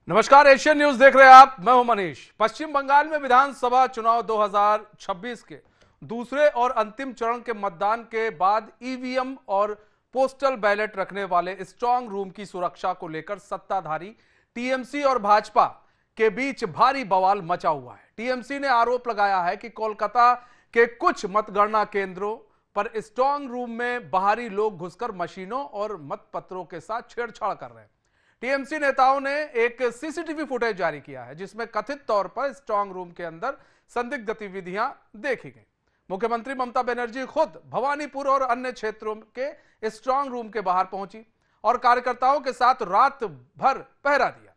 नमस्कार, Asian news देख रहे हैं आप। मैं हूं मनीष। पश्चिम बंगाल में विधानसभा चुनाव 2026 के दूसरे और अंतिम चरण के मतदान के बाद ईवीएम और पोस्टल बैलेट रखने वाले स्ट्रांग रूम की सुरक्षा को लेकर सत्ताधारी टीएमसी और भाजपा के बीच भारी बवाल मचा हुआ है। टीएमसी ने आरोप लगाया है कि कोलकाता के कुछ मतगणना केंद्रों पर स्ट्रांग रूम में बाहरी लोग घुसकर मशीनों और मतपत्रों के साथ छेड़छाड़ कर रहे हैं। टीएमसी नेताओं ने एक सीसीटीवी फुटेज जारी किया है जिसमें कथित तौर पर स्ट्रांग रूम के अंदर संदिग्ध गतिविधियां देखी गई। मुख्यमंत्री ममता बनर्जी खुद भवानीपुर और अन्य क्षेत्रों के स्ट्रांग रूम के बाहर पहुंची और कार्यकर्ताओं के साथ रात भर पहरा दिया।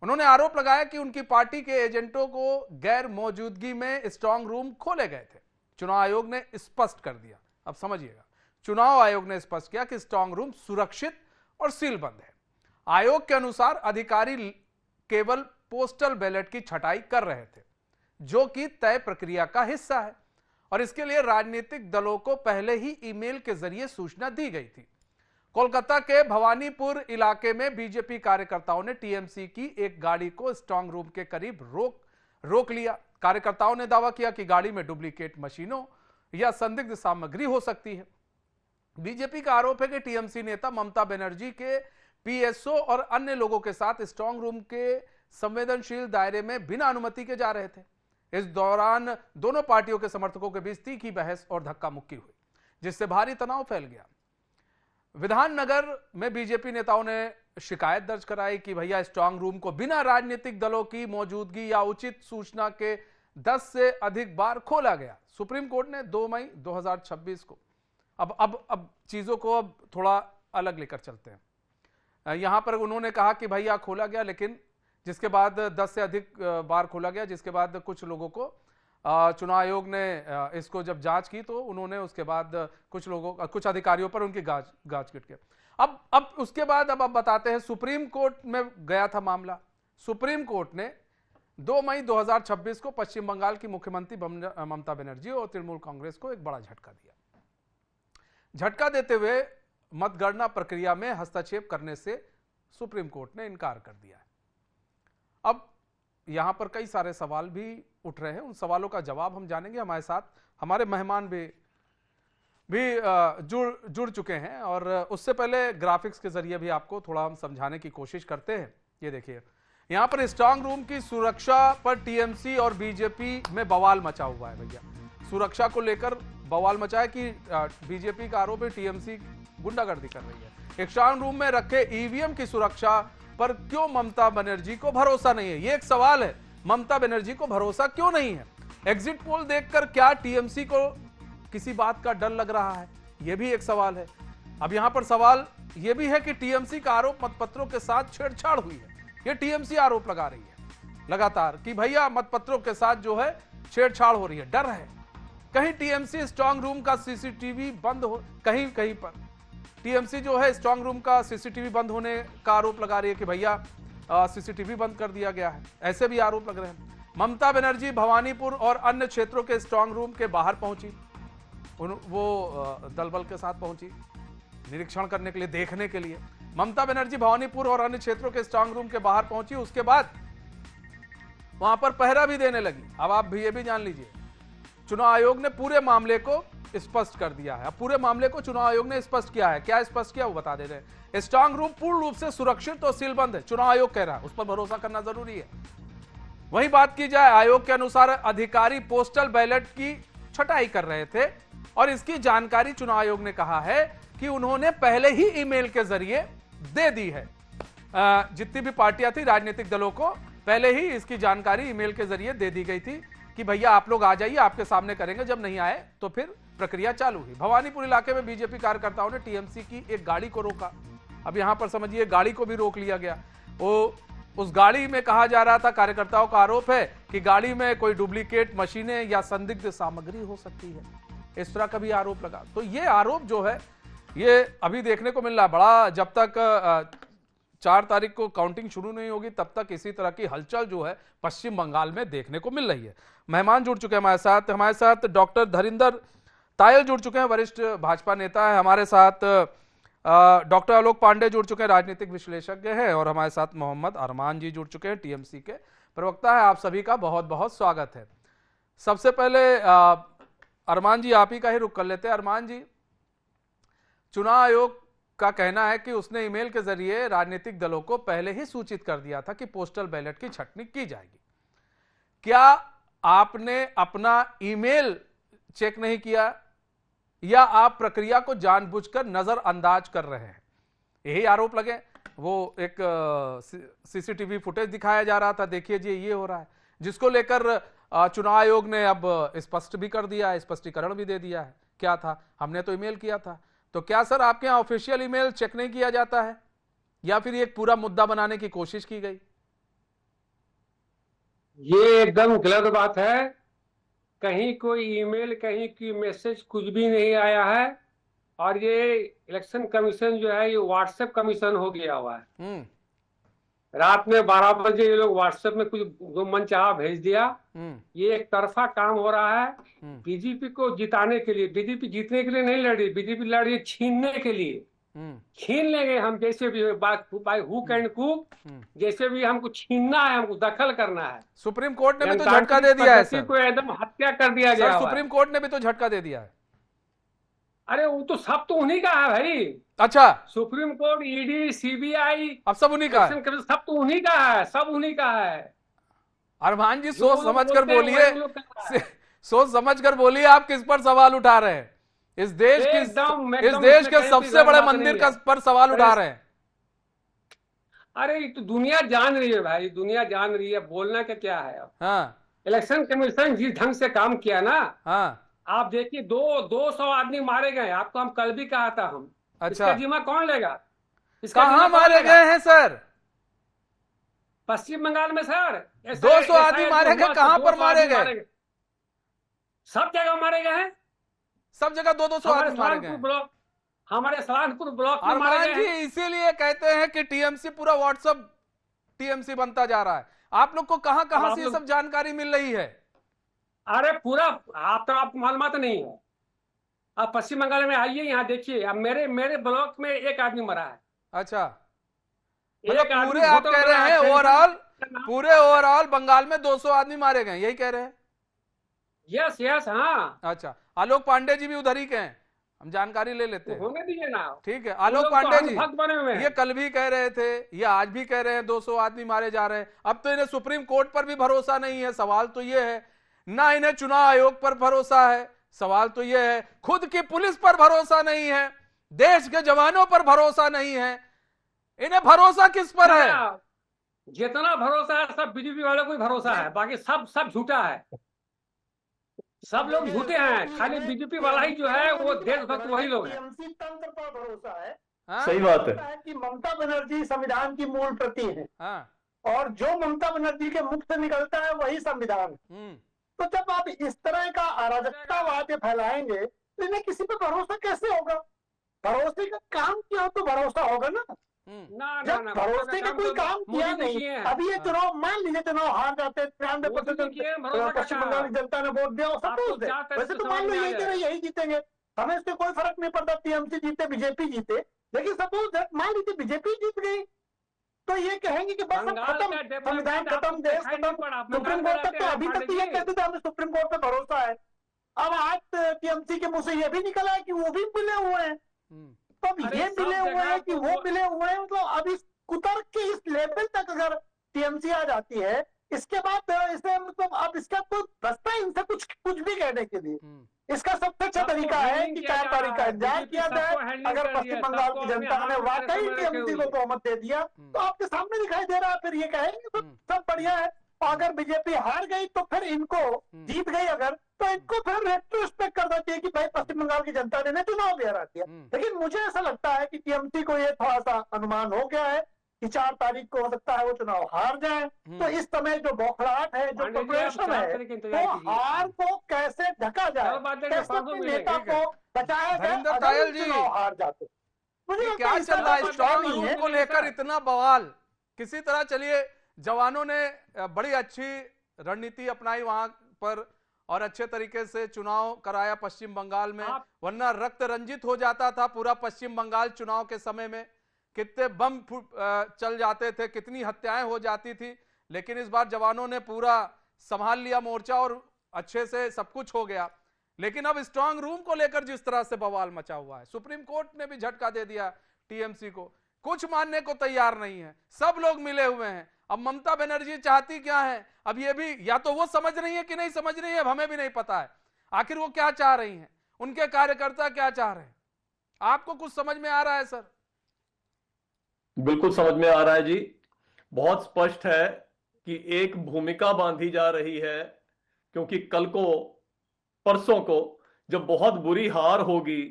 उन्होंने आरोप लगाया कि उनकी पार्टी के एजेंटों को गैर मौजूदगी में स्ट्रांग रूम खोले गए थे। चुनाव आयोग ने स्पष्ट कर दिया, अब समझिएगा, चुनाव आयोग ने स्पष्ट किया कि स्ट्रांग रूम सुरक्षित और सीलबंद है। आयोग के अनुसार अधिकारी केवल पोस्टल बैलेट की छटाई कर रहे थे, जो कि तय प्रक्रिया का हिस्सा है और इसके लिए राजनीतिक दलों को पहले ही ईमेल के जरिए सूचना दी गई थी। कोलकाता के भवानीपुर इलाके में बीजेपी कार्यकर्ताओं ने टीएमसी की एक गाड़ी को स्ट्रांग रूम के करीब रोक लिया। कार्यकर्ताओं ने दावा किया कि गाड़ी में डुप्लीकेट मशीनों या संदिग्ध सामग्री हो सकती है। बीजेपी का आरोप है कि टीएमसी नेता ममता बनर्जी के पीएसओ और अन्य लोगों के साथ स्ट्रांग रूम के संवेदनशील दायरे में बिना अनुमति के जा रहे थे। इस दौरान दोनों पार्टियों के समर्थकों के बीच तीखी बहस और धक्का मुक्की हुई, जिससे भारी तनाव फैल गया। विधाननगर में बीजेपी नेताओं ने शिकायत दर्ज कराई कि भैया स्ट्रांग रूम को बिना राजनीतिक दलों की मौजूदगी या उचित सूचना के 10 से अधिक बार खोला गया। सुप्रीम कोर्ट ने 2 मई 2026 को अब चीजों को अब थोड़ा अलग लेकर चलते हैं। यहां पर उन्होंने कहा कि भैया खोला गया, लेकिन जिसके बाद 10 से अधिक बार खोला गया, जिसके बाद कुछ लोगों को चुनाव आयोग ने इसको जब जांच की तो उन्होंने उसके बाद कुछ अधिकारियों पर उनकी गाज किट किया। अब उसके बाद अब बताते हैं, सुप्रीम कोर्ट में गया था मामला। सुप्रीम कोर्ट ने 2 मई 2026 को पश्चिम बंगाल की मुख्यमंत्री ममता बनर्जी और तृणमूल कांग्रेस को एक बड़ा झटका दिया। झटका देते हुए मतगणना प्रक्रिया में हस्तक्षेप करने से सुप्रीम कोर्ट ने इनकार कर दिया है। अब यहां पर कई सारे सवाल भी उठ रहे हैं, उन सवालों का जवाब हम जानेंगे। हमारे साथ हमारे मेहमान भी जुड़ चुके हैं और उससे पहले ग्राफिक्स के जरिए भी आपको थोड़ा हम समझाने की कोशिश करते हैं। ये देखिए, यहां पर स्ट्रांग रूम की सुरक्षा पर टीएमसी और बीजेपी में बवाल मचा हुआ है। भैया, सुरक्षा को लेकर बवाल मचा है कि बीजेपी का आरोप है टीएमसी गुंडागर्दी कर रही है। एक स्ट्रांग रूम में रखे ईवीएम की सुरक्षा पर क्यों ममता बनर्जी को भरोसा नहीं है, ये एक सवाल है। ममता बनर्जी को भरोसा क्यों नहीं है? एग्जिट पोल देखकर क्या टीएमसी को किसी बात का डर लग रहा है, यह भी एक सवाल है। अब यहां पर सवाल यह भी है कि टीएमसी का आरोप मतपत्रों के साथ छेड़छाड़ हुई है। यह टीएमसी आरोप लगा रही है लगातार कि भैया मतपत्रों के साथ जो है छेड़छाड़ हो रही है। डर है कहीं टीएमसी स्ट्रांग रूम का सीसीटीवी बंद हो, कहीं पर टीएमसी जो है स्ट्रांग रूम का सीसीटीवी बंद होने का आरोप लगा रही है कि भैया सीसीटीवी बंद कर दिया गया है। ऐसे भी आरोप लग रहे हैं। ममता बनर्जी भवानीपुर और अन्य क्षेत्रों के स्ट्रांग रूम के बाहर पहुंची, वो दल बल के साथ पहुंची निरीक्षण करने के लिए, देखने के लिए। ममता बनर्जी भवानीपुर और अन्य क्षेत्रों के स्ट्रांग रूम के बाहर पहुंची, उसके बाद वहां पर पहरा भी देने लगी। अब आप भी ये भी जान लीजिए, चुनाव आयोग ने पूरे मामले को स्पष्ट कर दिया है। पूरे मामले को चुनाव आयोग ने स्पष्ट किया है। क्या स्पष्ट किया वो बता दे रहे हैं। स्ट्रांग रूम पूर्ण रूप से सुरक्षित और सीलबंद है, चुनाव आयोग कह रहा है, उस पर भरोसा करना जरूरी है। वही बात की जाए, आयोग के अनुसार अधिकारी पोस्टल बैलेट की छटाई कर रहे थे और इसकी जानकारी चुनाव आयोग ने कहा है कि उन्होंने पहले ही ईमेल के जरिए दे दी है। जितनी भी पार्टियां थी, राजनीतिक दलों को पहले ही इसकी जानकारी ईमेल के जरिए दे दी गई थी कि भैया आप लोग आ जाइए, आपके सामने करेंगे, जब नहीं आए तो फिर प्रक्रिया चालू हुई। भवानीपुर इलाके में बीजेपी कार्यकर्ताओं ने टीएमसी की एक गाड़ी को रोका। अब यहां पर समझिए, गाड़ी को भी रोक लिया गया। उस गाड़ी में कहा जा रहा था, कार्यकर्ताओं का आरोप है कि गाड़ी में कोई डुप्लीकेट मशीनें या संदिग्ध सामग्री हो सकती है। इस तरह का भी आरोप लगा। तो ये आरोप जो है ये अभी देखने को मिल रहा है बड़ा। जब तक 4 तारीख को काउंटिंग शुरू नहीं होगी तब तक इसी तरह की हलचल जो है पश्चिम बंगाल में देखने को मिल रही है। मेहमान जुड़ चुके हैं हमारे साथ डॉक्टर धरिंदर तायल जुड़ चुके हैं, वरिष्ठ भाजपा नेता है। हमारे साथ डॉक्टर आलोक पांडे जुड़ चुके हैं, राजनीतिक विश्लेषज्ञ हैं, और हमारे साथ मोहम्मद अरमान जी जुड़ चुके हैं, टीएमसी के प्रवक्ता है। आप सभी का बहुत बहुत स्वागत है। सबसे पहले अरमान जी, आप ही का ही रुख कर लेते हैं। अरमान जी, चुनाव आयोग का कहना है कि उसने ईमेल के जरिए राजनीतिक दलों को पहले ही सूचित कर दिया था कि पोस्टल बैलेट की छंटनी की जाएगी। क्या आपने अपना ईमेल चेक नहीं किया, या आप प्रक्रिया को जानबूझकर नजरअंदाज कर रहे हैं? यही आरोप लगे। वो एक सीसीटीवी फुटेज दिखाया जा रहा था, देखिए जी ये हो रहा है, जिसको लेकर चुनाव आयोग ने अब स्पष्ट भी कर दिया है, स्पष्टीकरण भी दे दिया है। क्या था, हमने तो ईमेल किया था। तो क्या सर आपके यहाँ ऑफिशियल ईमेल चेक नहीं किया जाता है, या फिर ये एक पूरा मुद्दा बनाने की कोशिश की गई? ये एकदम गलत बात है। कहीं कोई ईमेल, कहीं की मैसेज कुछ भी नहीं आया है। और ये इलेक्शन कमीशन जो है ये व्हाट्सएप कमीशन हो गया हुआ है। रात में 12 बजे ये लोग व्हाट्सएप में कुछ जो मन चाहा भेज दिया। ये एक तरफा काम हो रहा है। बीजेपी को जिताने के लिए, बीजेपी जीतने के लिए नहीं लड़ रही, बीजेपी लड़ रही है छीनने के लिए। छीन लेंगे हम, जैसे भी बाय हुक एंड क्रूक, जैसे भी हमको छीनना है, हमको दखल करना है। सुप्रीम कोर्ट ने भी तो झटका दे दिया है सर, को एकदम हत्या कर दिया गया। सुप्रीम कोर्ट ने भी तो झटका दे दिया है। अरे वो तो सब तो उन्हीं का है भाई। अच्छा, सुप्रीम कोर्ट, ईडी, सीबीआई, अब सब उन्हीं का है, सब तो उन्हीं का है, सब उन्हीं का है। अरमान जी सोच समझ कर बोलिए, सोच समझ कर बोलिए, आप किस पर सवाल उठा रहे हैं? इस देश के सबसे बड़े मंदिर का पर सवाल उठा रहे हैं। अरे तो दुनिया जान रही है भाई, दुनिया जान रही है, बोलना क्या है अब। हाँ, इलेक्शन कमीशन जिस ढंग से काम किया ना, हाँ, आप देखिए 200 आदमी मारे गए। आपको हम कल भी कहा था हम। अच्छा, इसका जिम्मा कौन लेगा? कहां मारे गए हैं सर? पश्चिम बंगाल में सर 200 आदमी मारे गए, कहां पर मारे गए? सब जगह मारे गए हैं, सब जगह 200 आदमी मारे गए। हमारे सलानपुर ब्लॉक में मारे गए हैं। इसीलिए कहते हैं कि टीएमसी पूरा व्हाट्सएप टीएमसी बनता जा रहा है। आप लोग को कहां कहां से ये सब जानकारी मिल रही है? अरे पूरा आपको मालूमात नहीं है। आप पश्चिम बंगाल में आइए, यहाँ देखिए। अब मेरे ब्लॉक में एक आदमी मरा है। अच्छा, एक पूरे आप कह रहे हैं पूरे ओवरऑल बंगाल में 200 आदमी मारे गए, यही कह रहे हैं? यस यस, हाँ। अच्छा, आलोक पांडे जी भी उधर ही के हैं, हम जानकारी ले लेते हैं। होने दीजिए ना। ठीक है, आलोक पांडे जी ये कल भी कह रहे थे, ये आज भी कह रहे हैं 200 आदमी मारे जा रहे हैं। अब तो इन्हें सुप्रीम कोर्ट पर भी भरोसा नहीं है। सवाल तो ये है, ना इन्हें चुनाव आयोग पर भरोसा है, सवाल तो ये है, खुद की पुलिस पर भरोसा नहीं है, देश के जवानों पर भरोसा नहीं है। इन्हें भरोसा किस पर है? जितना भरोसा है सब बीजेपी वालों को ही भरोसा है, बाकी सब झूठा है। सब लोग झूठे हैं, खाली बीजेपी वाला ही जो है वो देशभक्त वही लोग हैं। तंत्र पर भरोसा है। सही बात है कि ममता बनर्जी संविधान की मूल प्रति है। और जो ममता बनर्जी के मुख से निकलता है वही संविधान। तो जब आप इस तरह का अराजकतावाद फैलाएंगे तो इन्हें किसी पे भरोसा कैसे होगा? भरोसे का काम किया तो भरोसा होगा ना। जब भरोसे का कोई काम किया नहीं, अभी ये चुनाव, मान लीजिए चुनाव हार जाते, 93% पश्चिम बंगाल की जनता ने वोट दिया, सपोज दे, वैसे तो मान लो यही जीतेंगे, हमें इससे कोई फर्क नहीं पड़ता, टीएमसी जीते बीजेपी जीते। लेकिन सपोज दैट मान लीजिए बीजेपी जीत गई, तो ये कहेंगे कि बस खत्म, संविधान खत्म, देश खत्म। सुप्रीम कोर्ट तक तो अभी तक तो ये कहते थे हमें सुप्रीम कोर्ट पे भरोसा है। अब आज टीएमसी के मुंह से ये भी निकला है कि वो भी मिले हुए हैं। तो अब ये मिले हुए हैं कि वो मिले हुए हैं, मतलब अब इस कुतर्क के इस लेवल तक अगर टीएमसी आ जाती है, इसके बाद इसे मतलब अब इसका तो बचता है इनसे कुछ भी कहने के लिए। इसका सबसे अच्छा तरीका है कि 4 तारीख का इंतजार किया जाए। अगर पश्चिम बंगाल की जनता ने वाकई टीएमसी को बहुमत दे दिया तो आपके सामने दिखाई दे रहा है, फिर ये कहेंगे सब बढ़िया है। अगर बीजेपी हार गई तो फिर इनको जीत गई अगर, तो इनको फिर रेट्रोस्पेक्ट करना चाहिए कि भाई पश्चिम बंगाल की जनता ने चुनाव भी हरा दिया। लेकिन मुझे ऐसा लगता है कि टीएमसी को ये थोड़ा सा अनुमान हो गया है कि 4 तारीख को हो सकता है वो चुनाव हार जाए। तो इस समय जो बौखलाहट है, जो प्रिपरेशन है, तो हार को कैसे ढका जाए, कैसे अपने नेता को बचाया जाए अगर चुनाव हार जाते। मुझे क्या चल रहा है स्ट्रॉन्ग रूम को लेकर इतना बवाल? किसी तरह चलिए, जवानों ने बड़ी अच्छी रणनीति अपनाई वहां पर, और अच्छे तरीके से चुनाव कराया पश्चिम बंगाल में, वरना रक्त रंजित हो जाता था पूरा पश्चिम बंगाल चुनाव के समय में। कितने बम चल जाते थे, कितनी हत्याएं हो जाती थी, लेकिन इस बार जवानों ने पूरा संभाल लिया मोर्चा और अच्छे से सब कुछ हो गया। लेकिन अब स्ट्रांग रूम को लेकर जिस तरह से बवाल मचा हुआ है, सुप्रीम कोर्ट ने भी झटका दे दिया टीएमसी को, कुछ मानने को तैयार नहीं है, सब लोग मिले हुए हैं। अब ममता बनर्जी चाहती क्या है, अब ये भी या तो वो समझ रही है कि नहीं समझ रही है, अब हमें भी नहीं पता है आखिर वो क्या चाह रही हैं, उनके कार्यकर्ता क्या चाह रहे हैं। आपको कुछ समझ में आ रहा है सर? बिल्कुल समझ में आ रहा है जी। बहुत स्पष्ट है कि एक भूमिका बांधी जा रही है, क्योंकि कल को परसों को जब बहुत बुरी हार होगी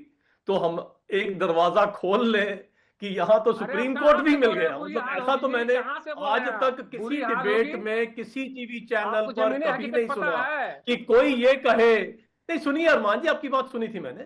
तो हम एक दरवाजा खोल लें कि यहां तो सुप्रीम कोर्ट भी मिल गया। मतलब ऐसा तो मैंने आज तक किसी डिबेट में किसी टीवी चैनल पर कभी नहीं सुना कि कोई ये कहे। नहीं सुनिए अरमान जी, आपकी बात सुनी थी मैंने,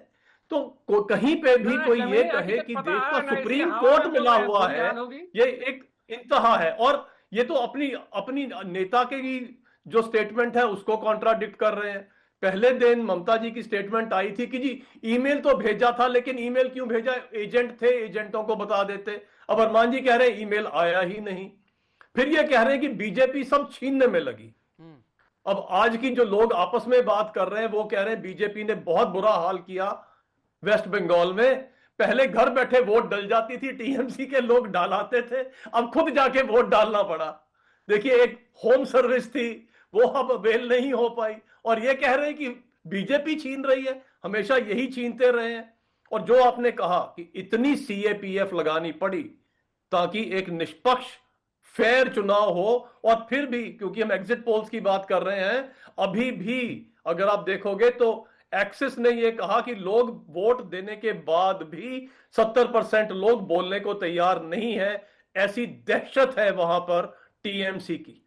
तो कहीं पे भी कोई ये कहे कि देश का सुप्रीम कोर्ट मिला हुआ है, ये एक इंतहा है। और ये तो अपनी नेता के जो स्टेटमेंट है उसको कॉन्ट्राडिक्ट कर रहे हैं। पहले दिन ममता जी की स्टेटमेंट आई थी कि जी ईमेल तो भेजा था, लेकिन ईमेल क्यों भेजा, एजेंट थे, एजेंटों को बता देते। अब अरमान जी कह रहे हैं ईमेल आया ही नहीं। फिर ये कह रहे हैं कि बीजेपी सब छीनने में लगी। अब आज की जो लोग आपस में बात कर रहे हैं वो कह रहे हैं बीजेपी ने बहुत बुरा हाल किया वेस्ट बंगाल में। पहले घर बैठे वोट डल जाती थी, टीएमसी के लोग डालाते थे, अब खुद जाके वोट डालना पड़ा। देखिए एक होम सर्विस थी वो अब अवेल नहीं हो पाई, और ये कह रहे हैं कि बीजेपी छीन रही है, हमेशा यही छीनते रहे हैं। और जो आपने कहा कि इतनी सीएपीएफ लगानी पड़ी ताकि एक निष्पक्ष फेयर चुनाव हो, और फिर भी क्योंकि हम एग्जिट पोल्स की बात कर रहे हैं, अभी भी अगर आप देखोगे तो एक्सिस ने यह कहा कि लोग वोट देने के बाद भी 70% लोग बोलने को तैयार नहीं है। ऐसी दहशत है वहां पर टीएमसी की।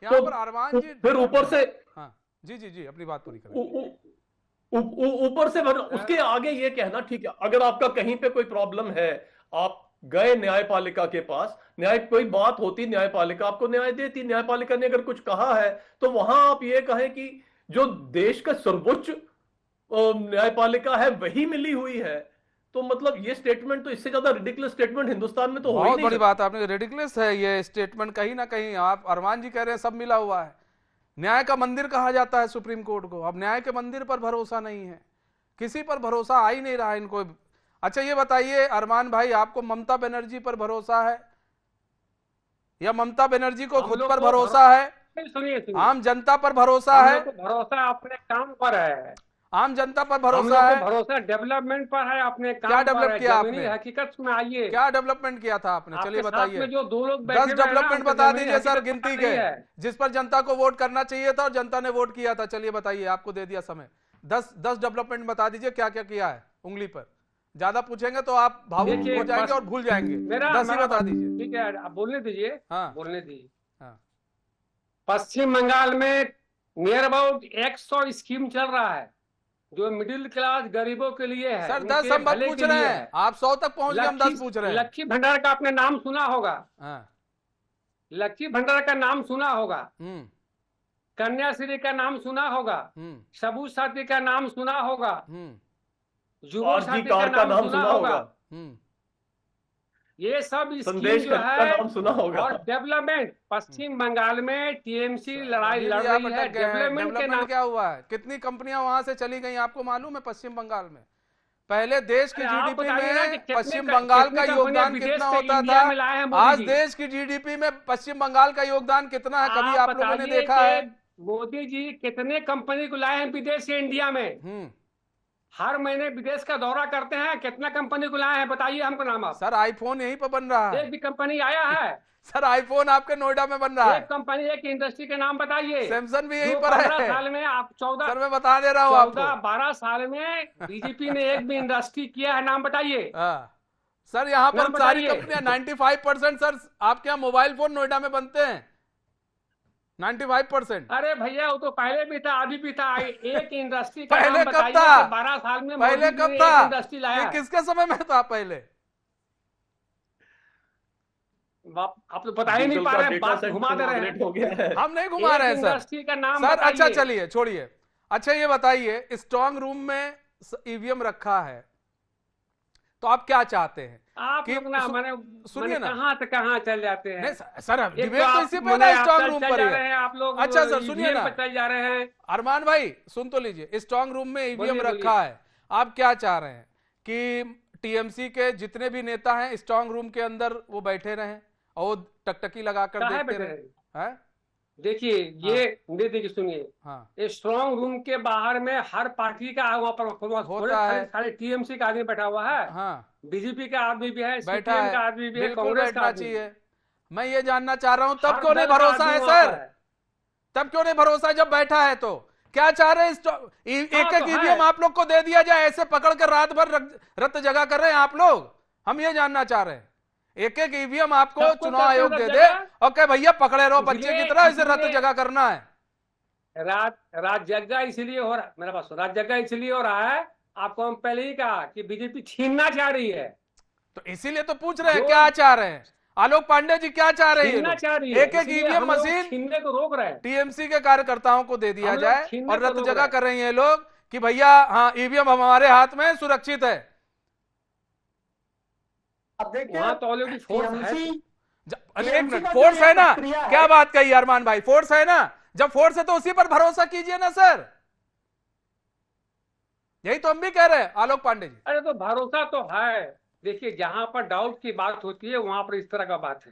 यहाँ पर अरमान जी फिर ऊपर से जी अपनी बात पूरी करें। ऊपर से उसके आगे ये कहना, ठीक है अगर आपका कहीं पे कोई प्रॉब्लम है, आप गए न्यायपालिका के पास, कोई बात होती न्यायपालिका आपको न्याय देती, न्यायपालिका ने अगर कुछ कहा है तो वहां आप ये कहें कि जो देश का सर्वोच्च न्यायपालिका है वही मिली हुई है, तो मतलब ये स्टेटमेंट तो इससे ज्यादा रिडिकुलस स्टेटमेंट हिंदुस्तान में तो हो ही नहीं। बहुत बड़ी बात आपने, रिडिकुलस है ये स्टेटमेंट कहीं ना कहीं। आप अरमान जी कह रहे हैं सब मिला हुआ है, न्याय का मंदिर कहा जाता है सुप्रीम कोर्ट को, अब न्याय के मंदिर पर भरोसा नहीं है, किसी पर भरोसा आ ही नहीं रहा इनको। अच्छा ये बताइए अरमान भाई, आपको ममता बनर्जी पर भरोसा है या ममता बनर्जी को खुद पर भरोसा है? सुनिए आम जनता पर भरोसा है? भरोसा अपने काम पर है, आम जनता पर भरोसा है, भरोसा डेवलपमेंट पर है, अपने काम क्या डेवलप किया आपने? हकीकत में आइए, क्या डेवलपमेंट किया था आपने, चलिए बताइए। जो 2 लोग 10 डेवलपमेंट बता दीजिए सर, गिनती के, जिस पर जनता को वोट करना चाहिए था और जनता ने वोट किया था। चलिए बताइए, आपको दे दिया समय, 10 डेवलपमेंट बता दीजिए क्या क्या किया है उंगली पर। ज्यादा पूछेंगे तो आप भावुक हो जाएंगे और भूल जाएंगे। 10 ही बता दीजिए। ठीक है आप बोलने दीजिए। हाँ बोलने दीजिए। हाँ। पश्चिम बंगाल में नियर अबाउट 100 स्कीम चल रहा है जो मिडिल क्लास गरीबों के लिए है। सर 10 हम पूछ रहे हैं, आप 100 तक पहुंच गए, हम 10 पूछ रहे हैं। लक्की भंडार का आपने नाम सुना होगा। लक्की भंडार का नाम सुना होगा, कन्याश्री का नाम सुना होगा, सबूत साथी का नाम सुना होगा, युवा साथी का नाम सुना होगा। ये सब स्कीम जो है सुना होगा। और डेवलपमेंट पश्चिम बंगाल में टीएमसी लड़ाई लड़ रही है। डेवलपमेंट के नाम क्या हुआ है, कितनी कंपनियां वहां से चली गई आपको मालूम है पश्चिम बंगाल में? पहले देश की जीडीपी में पश्चिम बंगाल का योगदान कितना होता था, आज देश की जीडीपी में पश्चिम बंगाल का योगदान कितना है, कभी आप लोगों ने देखा है? मोदी जी कितने कंपनी को लाए हैं विदेश से इंडिया में? हर महीने विदेश का दौरा करते हैं, कितना कंपनी को लाए हैं बताइए हमको नाम आप। सर आईफोन यहीं पर बन रहा है, एक भी कंपनी आया है? सर आईफोन आपके नोएडा में बन रहा है। एक कंपनी, एक इंडस्ट्री के नाम बताइए। सैमसंग भी यहीं पर है। 12 साल में आप 14, सर मैं बता दे रहा हूँ आपको, 12 साल में बीजेपी ने एक भी इंडस्ट्री किया है, नाम बताइए। सर यहाँ पर सारी कंपनियां 95% सर आपके यहाँ मोबाइल फोन नोएडा में बनते हैं, 95%। अरे भैया वो तो पहले भी था, अभी भी था। एक इंडस्ट्री का पहले नाम कब था? 12 साल में पहले कब था? इंडस्ट्री लाया, किसके समय में था पहले? आप तो बता ही नहीं पा रहे, बात घुमा दे रहे हैं। हम नहीं घुमा रहे हैं सर। इंडस्ट्री का नाम सर अच्छा चलिए छोड़िए, अच्छा ये बताइए, स्ट्रांग रूम में ईवीएम रखा है तो आप क्या चाहते हैं? आप कि लोग ना सुनिए ना, कहाँ से कहाँ चल जाते हैं। नहीं सर, डिबेट तो तो इसी पे ना, स्ट्रांग रूम पर ही है। आप लोग अच्छा सर सुनिए ना, चल जा रहे हैं। अरमान भाई सुन तो लीजिए, स्ट्रांग रूम में ईवीएम रखा है, आप क्या चाह रहे हैं कि टीएमसी के जितने भी नेता हैं स्ट्रांग रूम के अंदर वो बैठे रहें और टकटकी लगाकर देखते रहे? देखिए ये सुनिए, हाँ, स्ट्रांग रूम के बाहर में हर पार्टी का वहाँ पर होता है, सारे टीएमसी का आदमी बैठा हुआ है, हाँ, बीजेपी का आदमी भी है, बैठा है, का आदमी भी है, कांग्रेस का चाहिए। मैं ये जानना चाह रहा हूं तब क्यों नहीं भरोसा है सर? तब क्यों नहीं भरोसा जब बैठा है तो? क्या चाह रहे हैं? एक एक ईवीएम आप लोग को दे दिया जाए, ऐसे पकड़ कर रात भर रत जगह कर रहे हैं आप लोग? हम ये जानना चाह रहे हैं, एक एक ईवीएम आपको चुनाव आयोग दे दे और कह भैया पकड़े रहो बच्चे की तरह, इसे रत जगह करना है। रात जगह इसलिए हो रहा, मेरे पास रात जगह इसलिए हो रहा है, आपको हम पहले ही कहा कि बीजेपी छीनना चाह रही है, तो इसीलिए तो पूछ रहे हैं क्या चाह रहे हैं। आलोक पांडे जी क्या चाह रहे हैं? एक एक ईवीएम मशीन छीनने को रोक रहे हैं, टीएमसी के कार्यकर्ताओं को दे दिया जाए और रत जगह कर रहे हैं लोग कि भैया हाँ ईवीएम हमारे हाथ में सुरक्षित है। अब देखिए वहां तो ऑलरेडी फोर्स है ना, क्या बात कही अरमान भाई, फोर्स है ना, जब फोर्स है तो उसी पर भरोसा कीजिए ना सर, यही तो हम भी कह रहे हैं आलोक पांडे जी। अरे तो भरोसा तो है, देखिए जहां पर डाउट की बात होती है वहां पर इस तरह का बात है,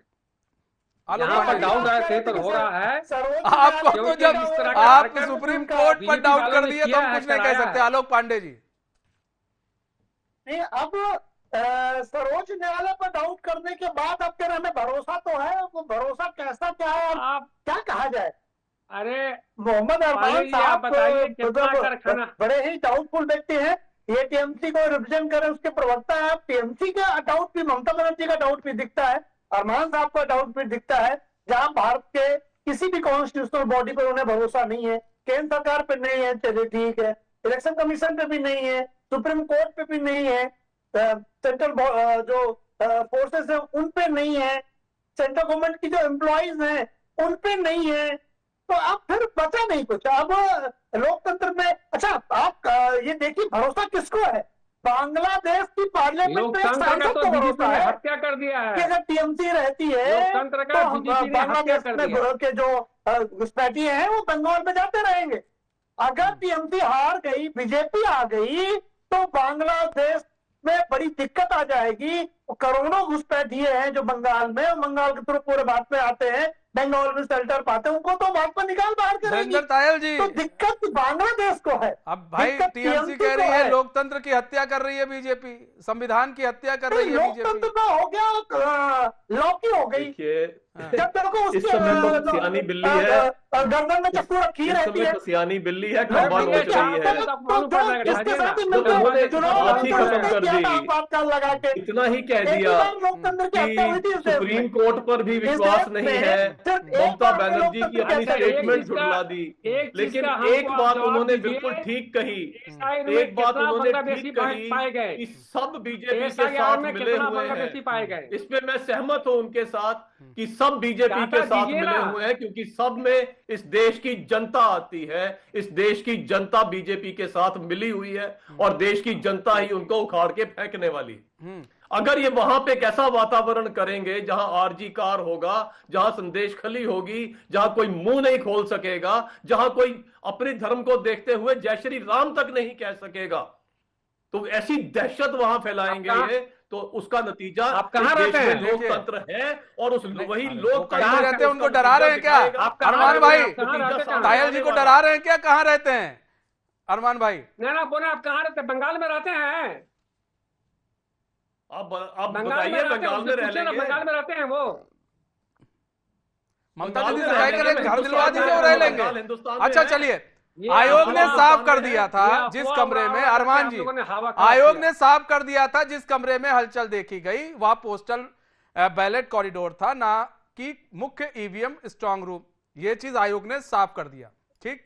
जहां पर डाउट है तो हो रहा है। आपको तो जब आप सुप्रीम कोर्ट पर डाउट कर दिए तो हम कुछ नहीं कह सकते आलोक पांडे जी। नहीं, अब सर्वोच्च न्यायालय पर डाउट करने के बाद अब कह रहे हमें भरोसा तो है, वो भरोसा कैसा क्या है आप क्या कहा जाए? अरे मोहम्मद अरमान साहब बड़े ही डाउटफुल व्यक्ति हैं, ये टीएमसी को रिप्रेजेंट कर रहे हैं, उसके प्रवक्ता है। टीएमसी का डाउट भी, ममता बनर्जी का डाउट भी दिखता है, अरमान साहब का डाउट भी दिखता है, जहां भारत के किसी भी कॉन्स्टिट्यूशनल बॉडी पर उन्हें भरोसा नहीं है, केंद्र सरकार पे नहीं है, चलिए ठीक है, इलेक्शन कमीशन पे भी नहीं है, सुप्रीम कोर्ट पे भी नहीं है, सेंट्रल जो फोर्सेस है उन पे नहीं है, सेंट्रल गवर्नमेंट की जो एम्प्लॉइज हैं उन पे नहीं है, तो अब फिर बचा नहीं कुछ। अब लोकतंत्र में अच्छा आप ये देखिए भरोसा किसको है? बांग्लादेश की पार्लियामेंट में सांसद को भरोसा है, हत्या कर दिया है कि अगर टीएमसी रहती है तो बांग्लादेश में के जो घुसपैठी है वो बंगाल में जाते रहेंगे। अगर टीएमसी हार गई, बीजेपी आ गई, तो बांग्लादेश में बड़ी दिक्कत आ जाएगी। करोड़ों घुसपैठिए हैं जो बंगाल में, बंगाल के थ्रू पूरे भारत में आते हैं, बंगाल में शेल्टर पाते हैं, उनको तो भारत में निकाल बाहर करेंगे। तायल जी, तो दिक्कत बांग्लादेश को है। अब भाई टीएमसी कह रही है लोकतंत्र की हत्या कर रही है बीजेपी, संविधान की हत्या कर रही है बीजेपी। लोकतंत्र का हो गया, लॉ की हो गई। जब तक इस समय तो सियानी बिल्ली है, गर्दन में चक्कू रखी रहती है, सियानी बिल्ली है, खंबा नोच रही है, खत्म कर दी, लगा के इतना ही कह दिया कि सुप्रीम कोर्ट पर भी विश्वास नहीं है, ममता बनर्जी की अपनी स्टेटमेंट झुठला दी। लेकिन एक बात उन्होंने बिल्कुल ठीक कही, एक बात उन्होंने ठीक कही कि सब बीजेपी के साथ मिले हुए हैं। इस पे मैं सहमत हूं उनके साथ कि सब बीजेपी के साथ मिले हुए हैं, क्योंकि सब में इस देश की जनता आती है, इस देश की जनता बीजेपी के साथ मिली हुई है और देश की जनता ही उनको उखाड़ के फेंकने वाली। अगर ये वहां पे कैसा वातावरण करेंगे जहां आरजी कार होगा, जहां संदेश खली होगी, जहां कोई मुंह नहीं खोल सकेगा, जहां कोई अपने धर्म को देखते हुए जय श्री राम तक नहीं कह सकेगा, तो ऐसी दहशत वहां फैलाएंगे ये, तो उसका नतीजा आप कहां रहते हैं? लोकतंत्र है और उस वही लोग कहां रहते हैं, उनको डरा रहे हैं क्या अरमान भाई? तायल जी को डरा रहे हैं क्या? कहां रहते हैं अरमान भाई? ना बोला आप कहां रहते हैं? बंगाल में रहते हैं। आप बताइए, बंगाल में रह लेंगे, बंगाल में रहते हैं वो। ममता दीदी से कहकर घर दिलवा दीजिए और रह लेंगे। अच्छा चलिए, आयोग ने साफ कर दिया था जिस कमरे में, अरमान जी, आयोग ने साफ कर दिया था जिस कमरे में हलचल देखी गई वह पोस्टल बैलेट कॉरिडोर था, ना कि मुख्य ईवीएम स्ट्रांग रूम। यह चीज आयोग ने साफ कर दिया। ठीक,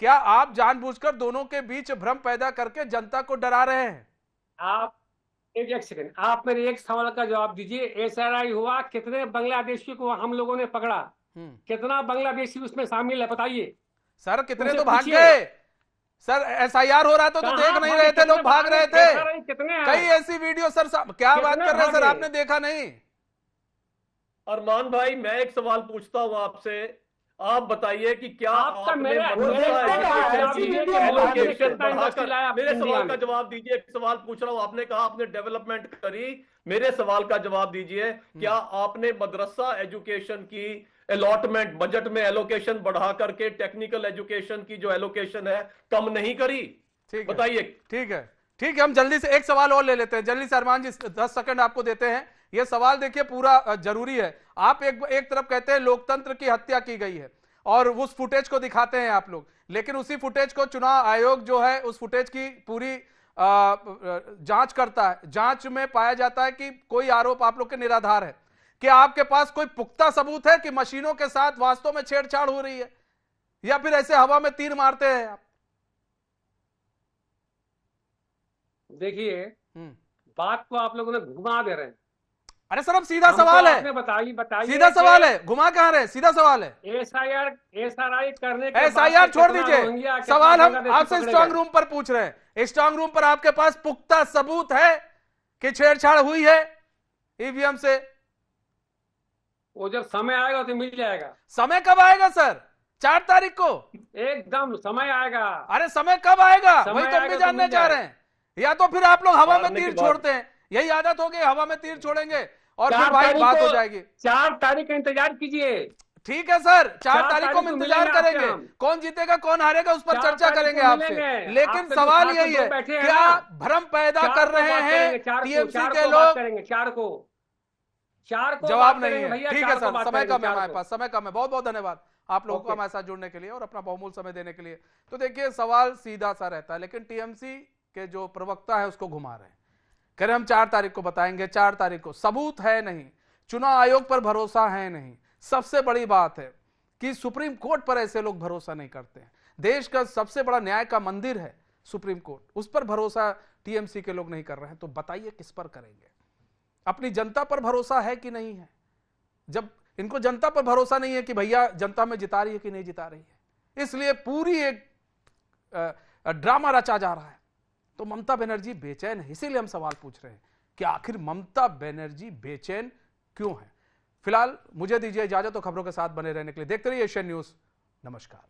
क्या आप जानबूझकर दोनों के बीच भ्रम पैदा करके जनता को डरा रहे हैं? आप एक सेकंड, आप मेरे एक सवाल का जवाब दीजिए। एसआरआई हुआ, कितने बांग्लादेशियों को हम लोगों ने पकड़ा, कितना बांग्लादेशी उसमें शामिल है बताइए सर? कितने तो भाग गए, सर एसआईआर हो रहा था तो देख नहीं रहे थे, लोग भाग रहे थे। कई ऐसी वीडियो सर, क्या बात कर रहे हैं सर, आपने देखा नहीं? अरमान भाई, मैं एक सवाल पूछता हूं आपसे, आप बताइए कि क्या आपने मेरे सवाल का जवाब दीजिए। एक सवाल पूछ रहा हूं, आपने कहा आपने डेवलपमेंट करी, मेरे सवाल का जवाब दीजिए। क्या आपने मदरसा एजुकेशन की अलॉटमेंट, बजट में एलोकेशन बढ़ा करके टेक्निकल एजुकेशन की जो एलोकेशन है कम नहीं करी? बताइए। ठीक है, ठीक है, हम जल्दी से एक सवाल और ले लेते हैं जल्दी से। अरमान जी 10 सेकंड आपको देते हैं। यह सवाल देखिए पूरा जरूरी है। आप एक तरफ कहते हैं लोकतंत्र की हत्या की गई है और उस फुटेज को दिखाते हैं आप लोग, लेकिन उसी फुटेज को चुनाव आयोग जो है उस फुटेज की पूरी जांच करता है। जांच में पाया जाता है कि कोई आरोप आप लोग के निराधार है। क्या आपके पास कोई पुख्ता सबूत है कि मशीनों के साथ वास्तव में छेड़छाड़ हो रही है, या फिर ऐसे हवा में तीर मारते हैं आप? देखिए, बात को आप लोगों ने घुमा दे रहे हैं। अरे सर अब सीधा सवाल है, बताइए सीधा सवाल है, घुमा कहां रहे? सीधा सवाल है। एसआईआर करने के एसआईआर छोड़ दीजिए, सवाल हम आपसे स्ट्रांग रूम पर पूछ रहे हैं। स्ट्रांग रूम पर आपके पास पुख्ता सबूत है कि छेड़छाड़ हुई है ईवीएम से? वो जब समय आएगा तो मिल जाएगा। समय कब आएगा सर? 4 तारीख को एकदम समय आएगा। अरे समय कब आएगा वही तो हम भी जानना चाह रहे हैं। या तो फिर आप लोग हवा में तीर छोड़ते हैं, यही आदत हो गई, हवा में तीर छोड़ेंगे और फिर भाई बात हो जाएगी। 4 तारीख का इंतजार कीजिए। ठीक है सर, 4 तारीख को हम इंतजार करेंगे। कौन जीतेगा कौन हारेगा उस पर चर्चा करेंगे आपसे, लेकिन सवाल यही है क्या भ्रम पैदा कर रहे हैं टीएमसी के लोग? 4 को जवाब नहीं है। ठीक है सर, समय कम है हमारे पास, समय कम है। बहुत बहुत धन्यवाद आप लोगों को हमारे साथ जुड़ने के लिए और अपना बहुमूल्य समय देने के लिए। तो देखिए सवाल सीधा सा रहता है, लेकिन टीएमसी के जो प्रवक्ता है उसको घुमा रहे हैं, कह रहे हम 4 तारीख को बताएंगे। 4 तारीख को सबूत है नहीं, चुनाव आयोग पर भरोसा है नहीं। सबसे बड़ी बात है कि सुप्रीम कोर्ट पर ऐसे लोग भरोसा नहीं करते हैं। देश का सबसे बड़ा न्याय का मंदिर है सुप्रीम कोर्ट, उस पर भरोसा टीएमसी के लोग नहीं कर रहे हैं। तो बताइए किस पर करेंगे? अपनी जनता पर भरोसा है कि नहीं है? जब इनको जनता पर भरोसा नहीं है कि भैया जनता में जिता रही है कि नहीं जिता रही है, इसलिए पूरी एक ड्रामा रचा जा रहा है। तो ममता बनर्जी बेचैन है, इसीलिए हम सवाल पूछ रहे हैं कि आखिर ममता बनर्जी बेचैन क्यों है। फिलहाल मुझे दीजिए इजाजत, तो खबरों के साथ बने रहने के लिए देखते रहिए एशियन न्यूज। नमस्कार।